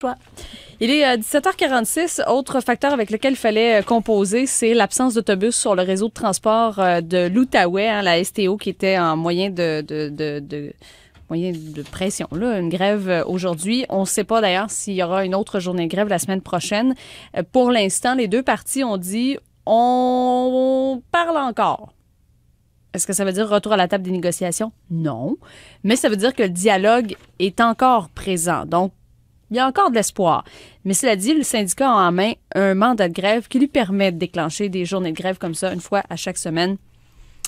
Toi. Il est 17h46. Autre facteur avec lequel il fallait composer, c'est l'absence d'autobus sur le réseau de transport de l'Outaouais, hein, la STO qui était en moyen moyen de pression, là, une grève aujourd'hui. On ne sait pas d'ailleurs s'il y aura une autre journée de grève la semaine prochaine. Pour l'instant, les deux parties ont dit on parle encore. Est-ce que ça veut dire retour à la table des négociations? Non. Mais ça veut dire que le dialogue est encore présent. Donc, il y a encore de l'espoir. Mais cela dit, le syndicat a en main un mandat de grève qui lui permet de déclencher des journées de grève comme ça, une fois à chaque semaine.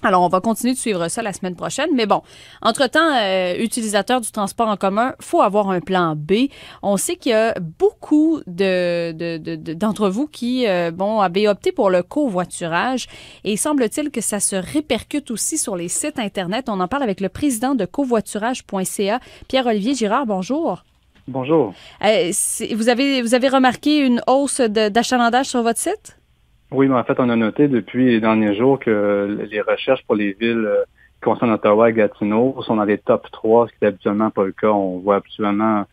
Alors, on va continuer de suivre ça la semaine prochaine. Mais bon, entre-temps, utilisateurs du transport en commun, faut avoir un plan B. On sait qu'il y a beaucoup d'entre vous qui avaient opté pour le covoiturage. Et il semble-t-il que ça se répercute aussi sur les sites Internet. On en parle avec le président de covoiturage.ca, Pierre-Olivier Girard. Bonjour. Bonjour. Vous avez remarqué une hausse d'achalandage sur votre site? Oui, mais en fait, on a noté depuis les derniers jours que les recherches pour les villes qui concernent Ottawa et Gatineau sont dans les top 3, ce qui n'est habituellement pas le cas. On voit habituellement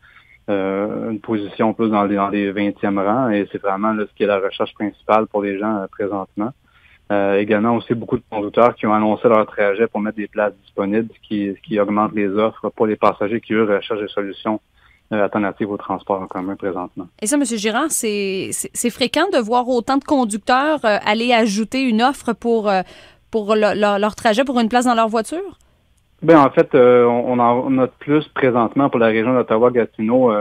une position plus dans les 20e rangs et c'est vraiment là, ce qui est la recherche principale pour les gens présentement. Également aussi beaucoup de conducteurs qui ont annoncé leur trajet pour mettre des places disponibles, ce qui augmente les offres pour les passagers qui, eux, recherchent des solutions alternatives au transport en commun présentement. Et ça, M. Girard, c'est fréquent de voir autant de conducteurs aller ajouter une offre pour leur trajet pour une place dans leur voiture? Ben en fait, on en note plus présentement pour la région d'Ottawa-Gatineau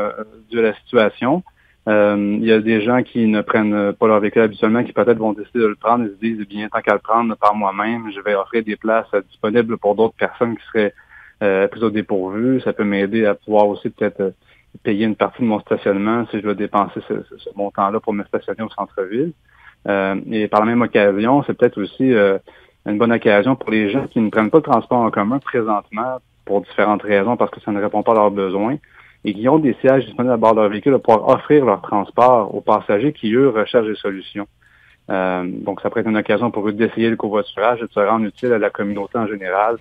dû à la situation. Il y a des gens qui ne prennent pas leur véhicule habituellement, qui peut-être vont décider de le prendre et se disent, bien, tant qu'à le prendre par moi-même, je vais offrir des places disponibles pour d'autres personnes qui seraient plus au dépourvu. Ça peut m'aider à pouvoir aussi peut-être payer une partie de mon stationnement si je dois dépenser ce montant-là pour me stationner au centre-ville. Et par la même occasion, c'est peut-être aussi une bonne occasion pour les gens qui ne prennent pas le transport en commun présentement pour différentes raisons, parce que ça ne répond pas à leurs besoins, et qui ont des sièges disponibles à bord de leur véhicule, de pouvoir offrir leur transport aux passagers qui, eux, recherchent des solutions. Donc, ça pourrait être une occasion pour eux d'essayer le covoiturage et de se rendre utile à la communauté en général,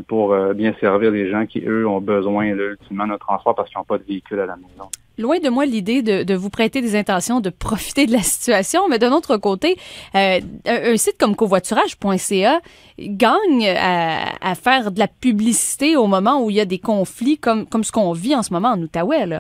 pour bien servir les gens qui, eux, ont besoin là, ultimement de transport parce qu'ils n'ont pas de véhicule à la maison. Loin de moi l'idée de vous prêter des intentions de profiter de la situation, mais d'un autre côté, un site comme covoiturage.ca gagne à faire de la publicité au moment où il y a des conflits comme ce qu'on vit en ce moment en Outaouais, là.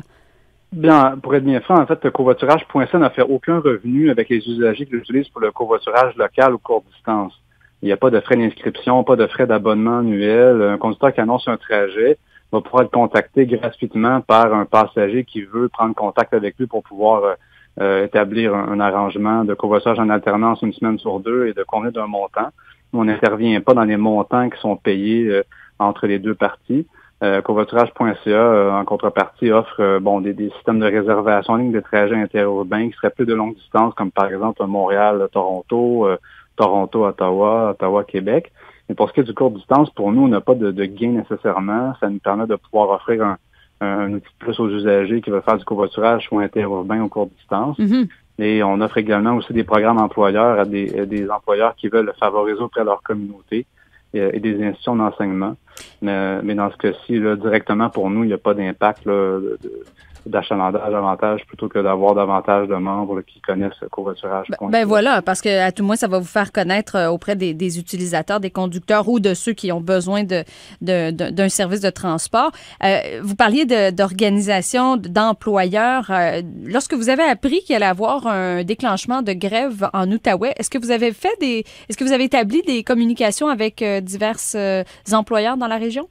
Bien, pour être bien franc, en fait, le covoiturage.ca n'a fait aucun revenu avec les usagers qui l'utilisent pour le covoiturage local ou courte distance. Il n'y a pas de frais d'inscription, pas de frais d'abonnement annuel. Un conducteur qui annonce un trajet va pouvoir être contacté gratuitement par un passager qui veut prendre contact avec lui pour pouvoir établir un arrangement de covoiturage en alternance une semaine sur deux et de convenir d'un montant. On n'intervient pas dans les montants qui sont payés entre les deux parties. Covoiturage.ca, en contrepartie, offre des systèmes de réservation en ligne de trajets interurbains qui seraient plus de longue distance, comme par exemple Montréal-Toronto, Toronto-Ottawa, Ottawa-Québec. Mais pour ce qui est du court distance, pour nous, on n'a pas de gain nécessairement. Ça nous permet de pouvoir offrir un outil de plus aux usagers qui veulent faire du covoiturage soit interurbain ou courte distance. Mm-hmm. Et on offre également aussi des programmes employeurs à des employeurs qui veulent favoriser auprès de leur communauté et des institutions d'enseignement. Mais dans ce cas-ci, là, directement pour nous, il n'y a pas d'impact là, d'achalandage davantage plutôt que d'avoir davantage de membres là, qui connaissent le covoiturage. Ben voilà, parce que à tout moins, ça va vous faire connaître auprès des utilisateurs, des conducteurs ou de ceux qui ont besoin d'un service de transport. Vous parliez d'organisation, d'employeurs. Lorsque vous avez appris qu'il allait y avoir un déclenchement de grève en Outaouais, est-ce que vous avez établi des communications avec divers employeurs dans la région?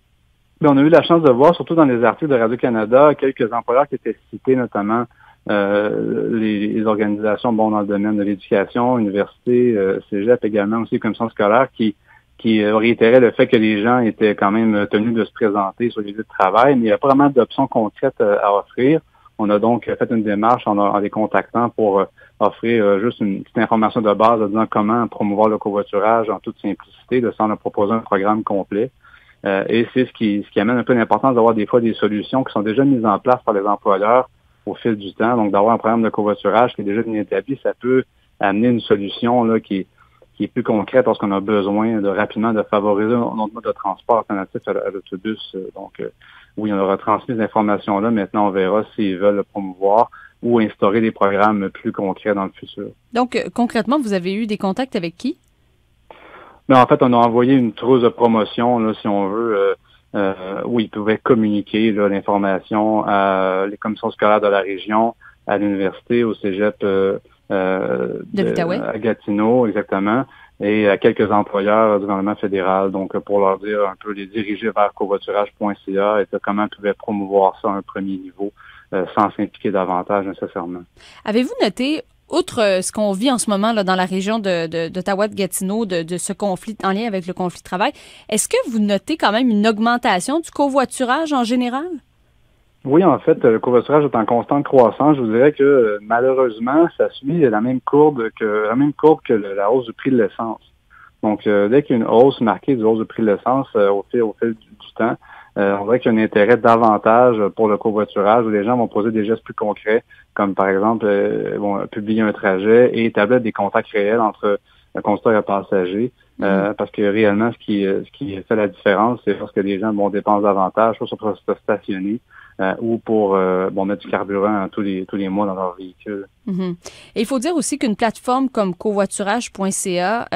Bien, on a eu la chance de voir, surtout dans les articles de Radio-Canada, quelques employeurs qui étaient cités, notamment les organisations dans le domaine de l'éducation, université, cégep également aussi, commission scolaire, qui réitéraient le fait que les gens étaient quand même tenus de se présenter sur les lieux de travail, mais il n'y a pas vraiment d'options concrètes à offrir. On a donc fait une démarche en les contactant pour offrir juste une petite information de base en disant comment promouvoir le covoiturage en toute simplicité, sans leur proposer un programme complet. Et c'est ce qui amène un peu l'importance d'avoir des fois des solutions qui sont déjà mises en place par les employeurs au fil du temps. Donc, d'avoir un programme de covoiturage qui est déjà bien établi, ça peut amener une solution là qui est plus concrète lorsqu'on a besoin rapidement de favoriser un autre mode de transport alternatif à l'autobus. Donc, Oui, on aura transmis ces informations-là. Maintenant, on verra s'ils veulent le promouvoir ou instaurer des programmes plus concrets dans le futur. Donc, concrètement, vous avez eu des contacts avec qui? Mais en fait, on a envoyé une trousse de promotion, là, si on veut, où ils pouvaient communiquer l'information à les commissions scolaires de la région, à l'université, au cégep de l'Outaouais. À Gatineau, exactement, et à quelques employeurs du gouvernement fédéral, donc pour leur dire un peu, les diriger vers covoiturage.ca et comment ils pouvaient promouvoir ça à un premier niveau sans s'impliquer davantage nécessairement. Avez-vous noté, outre ce qu'on vit en ce moment là, dans la région d'Ottawa-Gatineau, de ce conflit en lien avec le conflit de travail, est-ce que vous notez quand même une augmentation du covoiturage en général? Oui, en fait, le covoiturage est en constante croissance. Je vous dirais que malheureusement, ça suit la même courbe que la hausse du prix de l'essence. Donc, dès qu'il y a une hausse marquée du hausse du prix de l'essence au fil du temps, on dirait qu'il y a un intérêt davantage pour le covoiturage où les gens vont poser des gestes plus concrets, comme par exemple publier un trajet et établir des contacts réels entre le conducteur et le passager. Parce que réellement, ce qui fait la différence, c'est lorsque les gens dépensent davantage, soit pour se stationner ou pour mettre du carburant tous les mois dans leur véhicule. Mm-hmm. Et il faut dire aussi qu'une plateforme comme covoiturage.ca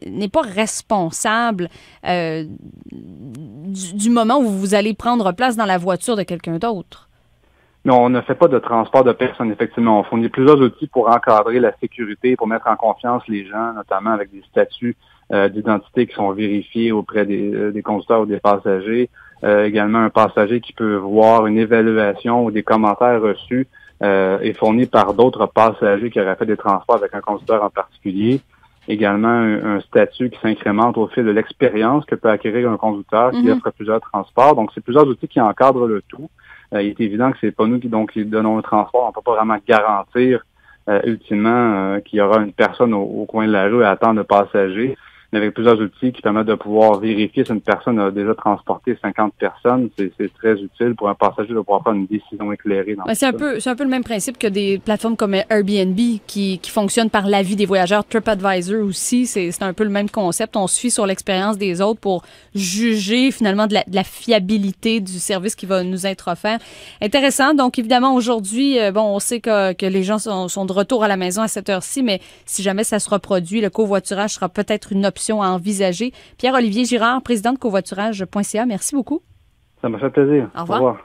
n'est pas responsable du moment où vous allez prendre place dans la voiture de quelqu'un d'autre. Non, on ne fait pas de transport de personnes, effectivement. On fournit plusieurs outils pour encadrer la sécurité, pour mettre en confiance les gens, notamment avec des statuts d'identité qui sont vérifiés auprès des conducteurs ou des passagers. Également, un passager qui peut voir une évaluation ou des commentaires reçus est fourni par d'autres passagers qui auraient fait des transports avec un conducteur en particulier. Également, un statut qui s'incrémente au fil de l'expérience que peut acquérir un conducteur qui offre plusieurs transports. Donc, c'est plusieurs outils qui encadrent le tout. Il est évident que c'est pas nous qui donnons le transport. On ne peut pas vraiment garantir ultimement qu'il y aura une personne au coin de la rue à attendre de passager. Mais avec plusieurs outils qui permettent de pouvoir vérifier si une personne a déjà transporté 50 personnes, c'est très utile pour un passager de pouvoir prendre une décision éclairée. C'est un peu le même principe que des plateformes comme Airbnb qui fonctionnent par l'avis des voyageurs. TripAdvisor aussi, c'est un peu le même concept. On se fie sur l'expérience des autres pour juger finalement de la fiabilité du service qui va nous être offert. Intéressant. Donc évidemment aujourd'hui, on sait que les gens sont de retour à la maison à cette heure-ci, mais si jamais ça se reproduit, le covoiturage sera peut-être une option à envisager. Pierre-Olivier Girard, président de covoiturage.ca, merci beaucoup. Ça m'a fait plaisir. Au revoir.